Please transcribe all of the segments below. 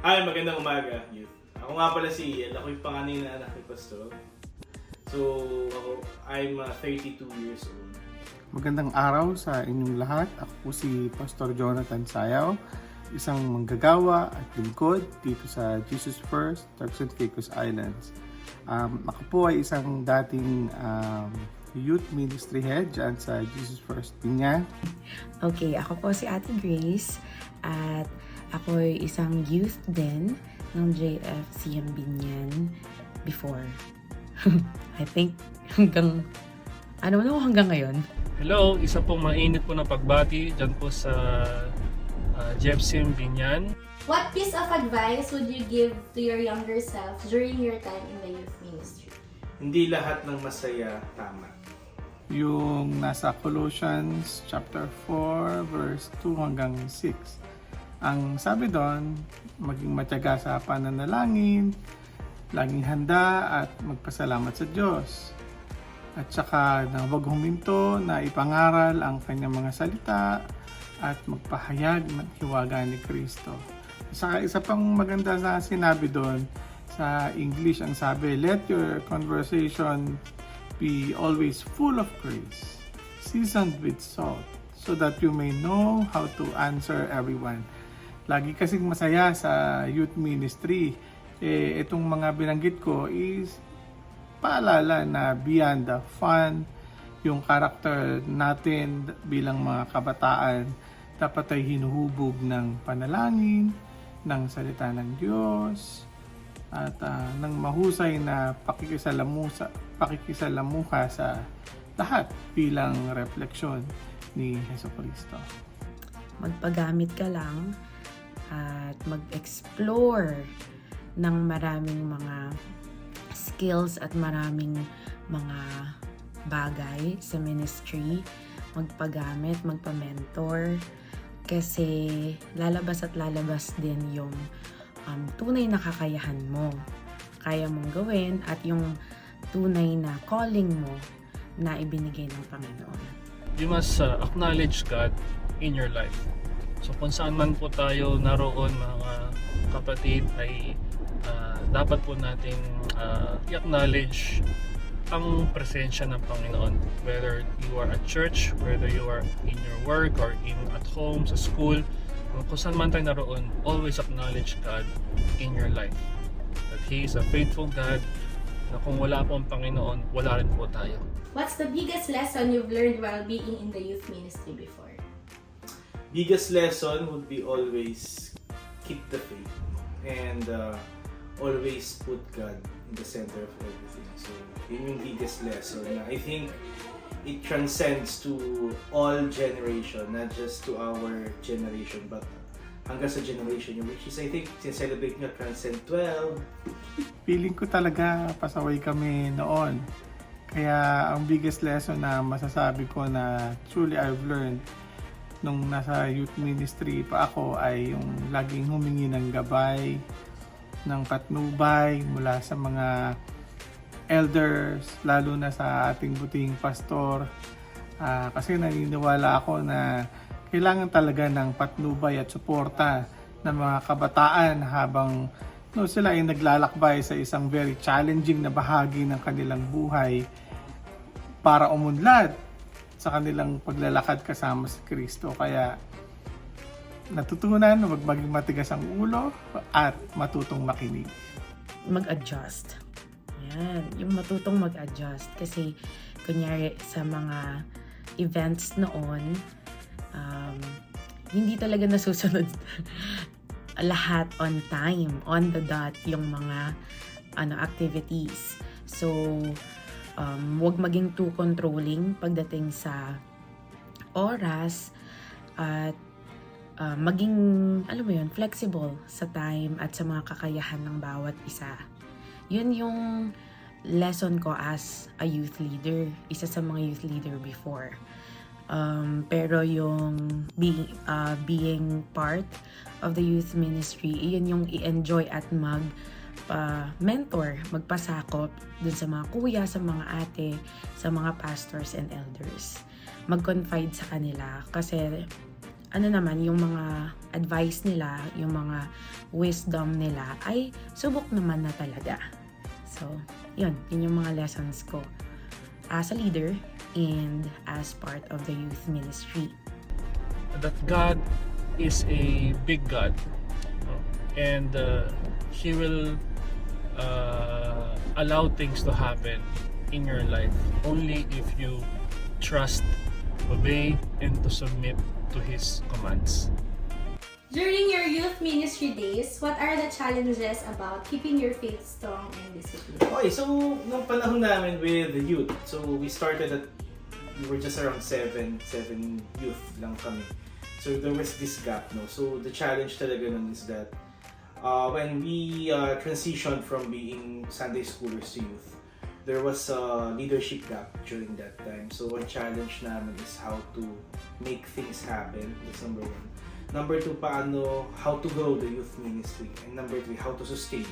Ay, magandang umaga, youth. Ako nga pala si Ian. Ako yung panganay na anak ni Pastor. So, I'm 32 years old. Magandang araw sa inyong lahat. Ako po si Pastor Jonathan Sayaw, isang manggagawa at lingkod dito sa Jesus First, Turks and Caicos Islands. Ako po ay isang dating youth ministry head dyan sa Jesus First Binyan. Okay, ako po si Ate Grace at ako ay isang youth din ng JFCM Binyan before. I think hanggang ngayon. Hello, isa pong mainit po na pagbati dyan po sa JFCM Binyan. What piece of advice would you give to your younger self during your time in the youth ministry? Hindi lahat ng masaya tama. Yung nasa Colossians chapter 4 verse 2 hanggang 6. Ang sabi doon, maging matyaga sa pananalangin, laging handa at magpasalamat sa Diyos. At saka na huwag huminto na ipangaral ang kanyang mga salita at magpahayag ng hiwaga ni Kristo. Saka isa pang maganda na sinabi doon sa English, ang sabi, let your conversation be always full of grace, seasoned with salt, so that you may know how to answer everyone. Lagi kasing masaya sa youth ministry. Itong mga binanggit ko is paalala na beyond the fun, yung karakter natin bilang mga kabataan dapat ay hinuhubog ng panalangin, ng salita ng Diyos, at ng mahusay na pakikisalamuha sa lahat bilang refleksyon ni Jesucristo. Magpagamit ka lang at mag-explore ng maraming mga skills at maraming mga bagay sa ministry. Magpagamit, magpa-mentor, kasi lalabas at lalabas din yung tunay na kakayahan mo. Kaya mong gawin at yung tunay na calling mo na ibinigay ng Panginoon. You must acknowledge God in your life. So kung saan man po tayo naroon mga kapatid ay dapat po natin i-acknowledge ang presensya ng Panginoon. Whether you are at church, whether you are in your work or at home, sa school, kung saan man tayo naroon, always acknowledge God in your life. That He is a faithful God, na kung wala po ang Panginoon, wala rin po tayo. What's the biggest lesson you've learned while being in the youth ministry before? Biggest lesson would be always keep the faith and always put God in the center of everything. So, yun yung biggest lesson na I think it transcends to all generation, not just to our generation, but hanggang sa generation nyo, which is I think sincelebrate nyo Transcend 12. Feeling ko talaga pasaway kami noon. Kaya ang biggest lesson na masasabi ko na truly I've learned nung nasa youth ministry pa ako ay yung laging humingi ng gabay, ng patnubay mula sa mga elders, lalo na sa ating buting pastor. Kasi naniniwala ako na kailangan talaga ng patnubay at suporta ng mga kabataan habang sila ay naglalakbay sa isang very challenging na bahagi ng kanilang buhay para umunlad sa kanilang paglalakad kasama sa Kristo. Kaya natutunan na maging matigas ang ulo at matutong makinig. Mag-adjust. Yan, yung matutong mag-adjust. Kasi, kunyari sa mga events noon, hindi talaga nasusunod lahat on time, on the dot, yung mga activities. So, huwag maging too controlling pagdating sa oras at maging, flexible sa time at sa mga kakayahan ng bawat isa. Yun yung lesson ko as a youth leader, isa sa mga youth leader before. Pero yung being part of the youth ministry, yun yung i-enjoy at mentor, magpasakop dun sa mga kuya, sa mga ate, sa mga pastors and elders. Mag-confide sa kanila kasi ano naman, yung mga advice nila, yung mga wisdom nila ay subok naman na talaga. So, yun yung mga lessons ko as a leader and as part of the youth ministry. That God is a big God, no? And He will allow things to happen in your life only if you trust, obey, and to submit to His commands. During your youth ministry days, what are the challenges about keeping your faith strong and disciplined? Okay, so nung panahon namin with the youth, so we were just around 7 youth lang kami. So there was this gap, no? So the challenge talaga nun is that when we transitioned from being Sunday schoolers to youth, there was a leadership gap during that time. So one challenge namin is how to make things happen. That's number 1. Number 2, how to grow the youth ministry. And number 3, how to sustain.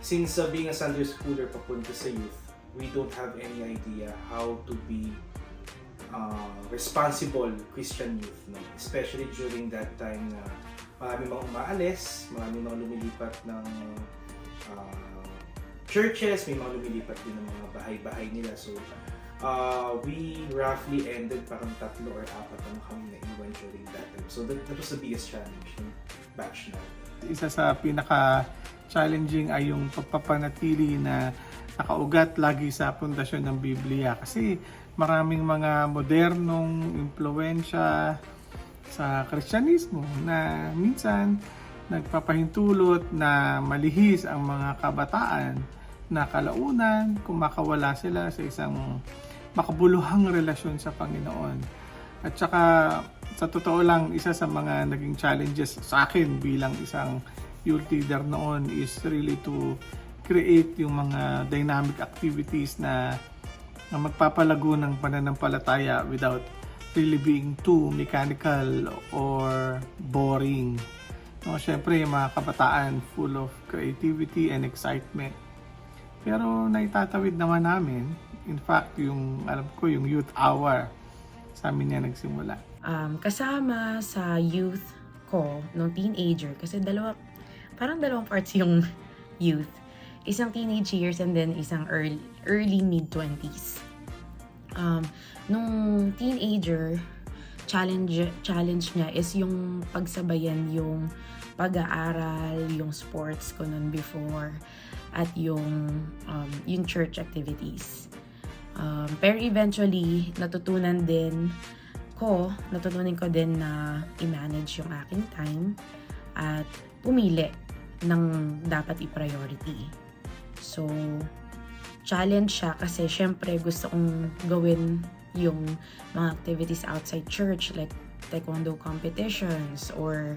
Since being a Sunday schooler papunta sa youth, we don't have any idea how to be responsible Christian youth, no? Especially during that time na marami mga umaalis, marami mga lumilipat ng churches, may mga lumilipat din ng mga bahay-bahay nila. So, we roughly ended parang 3 or 4 ang kami naiwan during that time. So, that was the biggest challenge ng batch na. Isa sa pinaka-challenging ay yung pagpapanatili na nakaugat lagi sa pundasyon ng Biblia. Kasi maraming mga modernong impluensya sa Kristyanismo na minsan nagpapahintulot na malihis ang mga kabataan na kalaunan kumakawala sila sa isang makabuluhang relasyon sa Panginoon. At saka sa totoo lang, isa sa mga naging challenges sa akin bilang isang youth leader noon is really to create yung mga dynamic activities na magpapalago ng pananampalataya without really being too mechanical or boring. No, syempre, yung mga kabataan full of creativity and excitement. Pero naitatawid naman namin. In fact, alam ko, yung youth hour, sa amin niya nagsimula. Kasama sa youth ko, nung teenager, kasi parang dalawang parts yung youth. Isang teenage years and then isang early mid-20s. Nung teenager, challenge niya is yung pagsabayan yung pag-aaral, yung sports ko nun before, at yung church activities. Pero eventually, natutunan ko din na i-manage yung aking time at pumili ng dapat i-priority. So, challenge siya kasi syempre gusto kong gawin yung mga activities outside church like taekwondo competitions or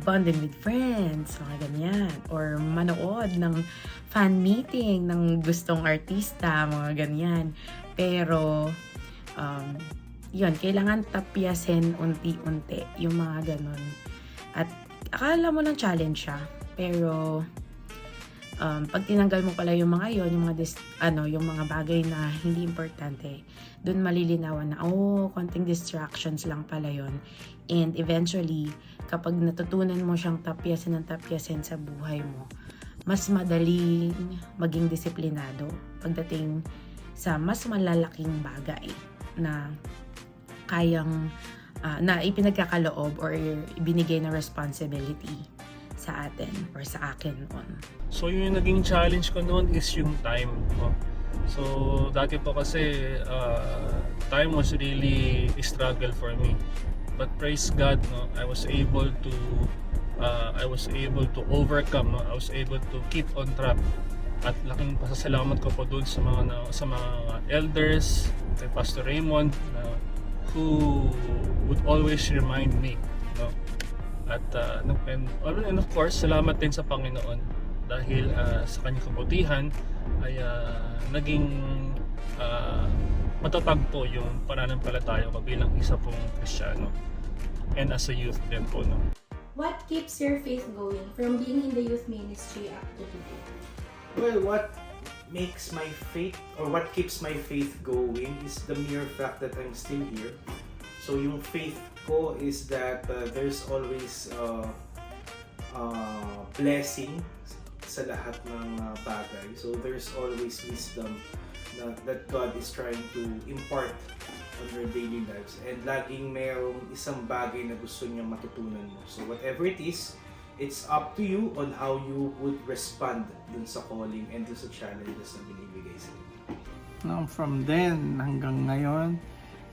bonding with friends, mga ganyan. Or manood ng fan meeting ng gustong artista, mga ganyan. Pero, yun, kailangan tapyasin unti-unti yung mga ganon. At akala mo ng challenge siya, pero pag tinanggal mo pala yung mga yon, yung mga bagay na hindi importante, dun malilinawan na konting distractions lang pala yon. And eventually, kapag natutunan mo siyang tapyasin sa buhay mo, mas madaling maging disiplinado pagdating sa mas malalaking bagay na kayang na ipinagkakaloob or ibinigay na responsibility sa atin or sa akin noon. So yung naging challenge ko noon is yung time. No? So dati po kasi time was really a struggle for me. But praise God, no, I was able to overcome, no? I was able to keep on track. At laking pasasalamat ko po doon sa mga elders, kay Pastor Raymond, who would always remind me, no? At and of course, salamat din sa Panginoon dahil sa kanyang kabutihan ay naging matatag po yung pananampalataya ko bilang isa pong Kristiyano and as a youth din po, no? What keeps your faith going from being in the youth ministry up to today? Well, what makes my faith or what keeps my faith going is the mere fact that I'm still here. So yung faith ko is that there's always blessing sa lahat ng bagay. So there's always wisdom that God is trying to impart on your daily lives. And laging mayroong isang bagay na gusto niyang matutunan mo. So whatever it is, it's up to you on how you would respond dun sa calling and dun sa challenges na binibigay sa inyo. Now, from then hanggang ngayon,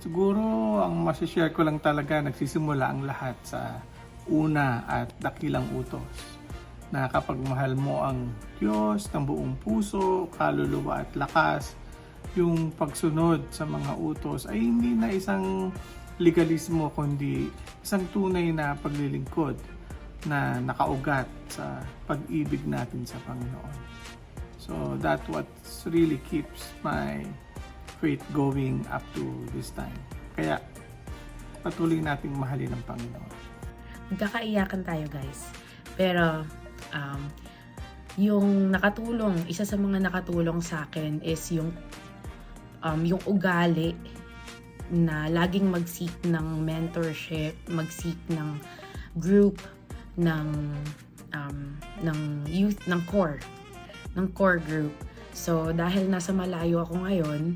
siguro ang masishare ko lang talaga, nagsisimula ang lahat sa una at dakilang utos. Na kapag mahal mo ang Diyos ng buong puso, kaluluwa at lakas, yung pagsunod sa mga utos ay hindi na isang legalismo kundi isang tunay na paglilingkod na nakaugat sa pag-ibig natin sa Panginoon. So that's what really keeps my faith going up to this time. Kaya patuloy nating mahalin ang Panginoon. Magkakaiyakan tayo, guys. Pero yung nakatulong, isa sa mga nakatulong sa akin is yung ugali na laging mag-seek ng mentorship, mag-seek ng group, ng youth, ng core group. So dahil nasa malayo ako ngayon,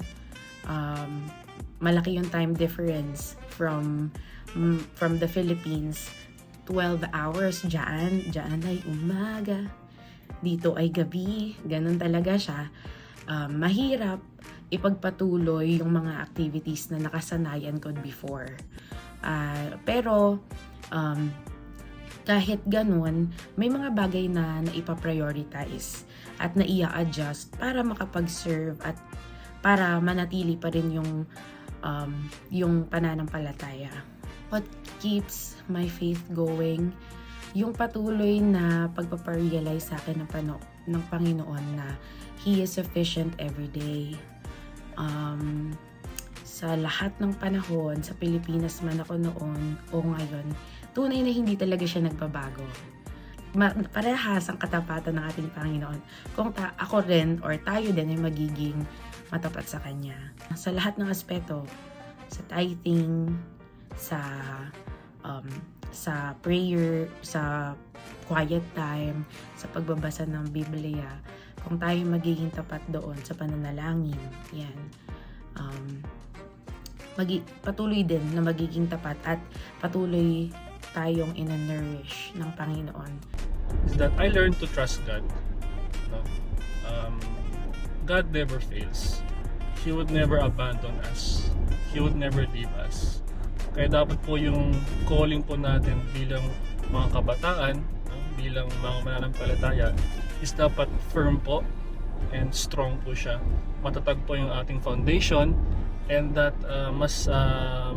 malaki yung time difference from the Philippines. 12 hours dyan ay umaga, dito ay gabi, ganun talaga siya. Mahirap ipagpatuloy yung mga activities na nakasanayan ko before. Pero kahit ganun, may mga bagay na naipa-prioritize at naia-adjust para makapag-serve at para manatili pa rin yung pananampalataya. What keeps my faith going? Yung patuloy na pagpaparealize sa akin ng Panginoon na He is sufficient every day. Sa lahat ng panahon, sa Pilipinas man ako noon o ngayon, tunay na hindi talaga siya nagbabago. Parehas ang katapatan ng ating Panginoon. Kung ako rin or tayo din ay magiging matapat sa Kanya. Sa lahat ng aspeto, sa tithing, sa prayer, sa quiet time, sa pagbabasa ng Biblia, kung tayo magiging tapat doon sa pananalangin, yan, patuloy din na magiging tapat at patuloy tayong ina-nourish ng Panginoon. Is that I learned to trust God. No? God never fails. He would never abandon us. He would never leave us. Kaya dapat po yung calling po natin bilang mga kabataan, bilang mga mananampalataya, is dapat firm po and strong po siya. Matatag po yung ating foundation, and that mas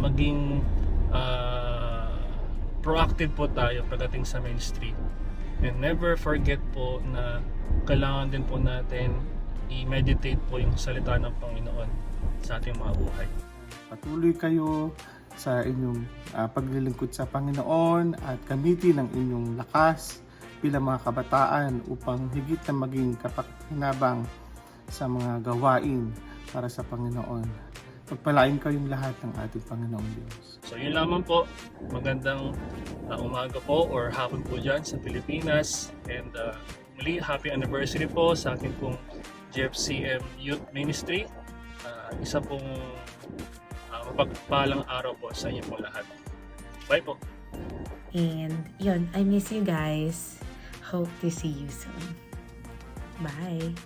maging proactive po tayo pagdating sa ministry. And never forget po na kailangan din po natin i-meditate po yung salita ng Panginoon sa ating mga buhay. Patuloy kayo sa inyong paglilingkod sa Panginoon at gamitin ang inyong lakas bilang mga kabataan upang higit na maging kapaki-kinabang sa mga gawain para sa Panginoon. Pagpalain kayong lahat ng ating Panginoong Diyos. So yun lamang po. Magandang umaga po or hapon po dyan sa Pilipinas. And muli, happy anniversary po sa ating pong GFCM Youth Ministry. Isa pong mapagpalang araw po sa inyo po lahat. Bye po! And yun, I miss you guys. Hope to see you soon. Bye!